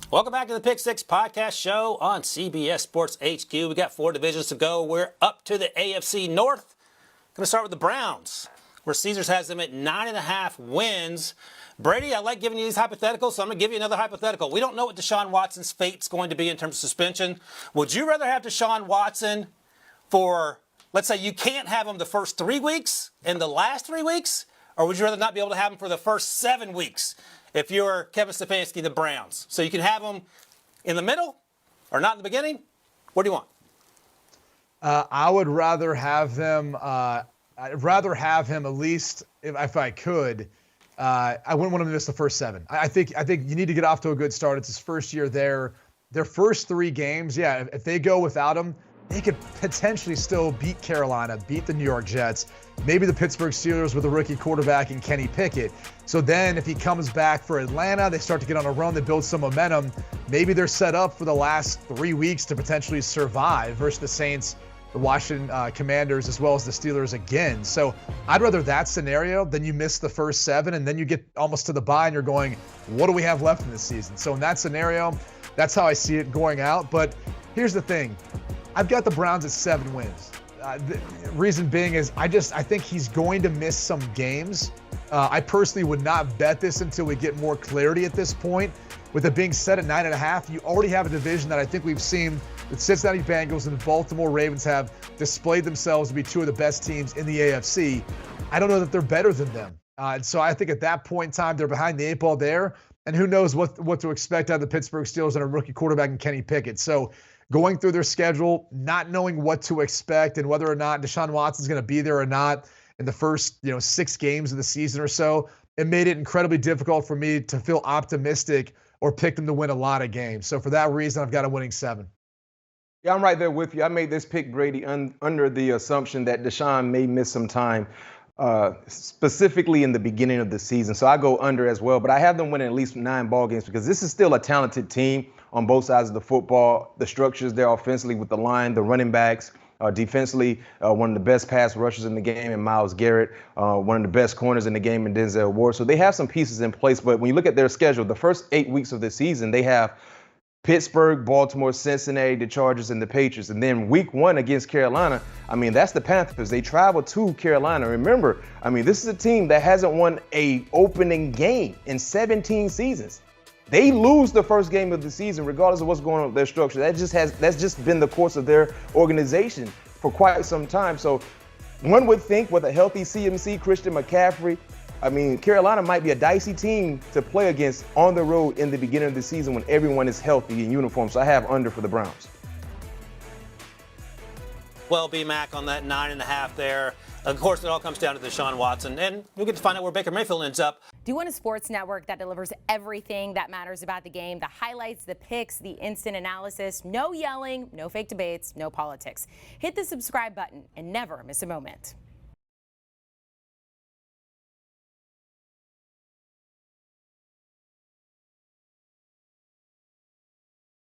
Welcome back to the Pick Six Podcast Show on CBS Sports HQ. We got 4 divisions to go. We're up to the AFC North. Going to start with the Browns, where Caesars has them at 9.5 wins. Brady, I like giving you these hypotheticals, so I'm going to give you another hypothetical. We don't know what Deshaun Watson's fate's going to be in terms of suspension. Would you rather have Deshaun Watson for, let's say you can't have him the first 3 weeks and the last 3 weeks, or would you rather not be able to have him for the first 7 weeks? If you're Kevin Stefanski, the Browns. So you can have them in the middle or not in the beginning. What do you want? I would rather have them. I'd rather have him at least if I could. I wouldn't want him to miss the first 7. I think you need to get off to a good start. It's his first year there. Their first 3 games, yeah, if they go without him, they could potentially still beat Carolina, beat the New York Jets, maybe the Pittsburgh Steelers with a rookie quarterback and Kenny Pickett. So then if he comes back for Atlanta, they start to get on a run, they build some momentum. Maybe they're set up for the last 3 weeks to potentially survive versus the Saints, the Washington Commanders, as well as the Steelers again. So I'd rather that scenario than you miss the first 7 and then you get almost to the bye and you're going, what do we have left in this season? So in that scenario, that's how I see it going out. But here's the thing. I've got the Browns at 7 wins. The reason being is I think he's going to miss some games. I personally would not bet this until we get more clarity at this point. With it being set at 9.5, you already have a division that I think we've seen the Cincinnati Bengals and the Baltimore Ravens have displayed themselves to be 2 of the best teams in the AFC. I don't know that they're better than them. And so I think at that point in time, they're behind the 8 ball there. And who knows what to expect out of the Pittsburgh Steelers and a rookie quarterback in Kenny Pickett. So going through their schedule, not knowing what to expect and whether or not Deshaun Watson's going to be there or not in the first 6 games of the season or so, it made it incredibly difficult for me to feel optimistic or pick them to win a lot of games. So for that reason, I've got a winning 7. Yeah, I'm right there with you. I made this pick, Brady, under the assumption that Deshaun may miss some time, specifically in the beginning of the season. So I go under as well, but I have them winning at least 9 ball games because this is still a talented team on both sides of the football. The structures there offensively with the line, the running backs, defensively, one of the best pass rushers in the game in Myles Garrett, one of the best corners in the game in Denzel Ward. So they have some pieces in place, but when you look at their schedule, the first 8 weeks of the season, they have Pittsburgh, Baltimore, Cincinnati, the Chargers, and the Patriots. And then week 1 against Carolina, that's the Panthers. They travel to Carolina. Remember, this is a team that hasn't won a opening game in 17 seasons. They lose the first game of the season regardless of what's going on with their structure. That's just been the course of their organization for quite some time. So one would think with a healthy CMC, Christian McCaffrey, Carolina might be a dicey team to play against on the road in the beginning of the season when everyone is healthy in uniform. So I have under for the Browns. Well, B-Mac on that 9.5 there. Of course, it all comes down to Deshaun Watson, and we'll get to find out where Baker Mayfield ends up. Do you want a sports network that delivers everything that matters about the game? The highlights, the picks, the instant analysis. No yelling, no fake debates, no politics. Hit the subscribe button and never miss a moment.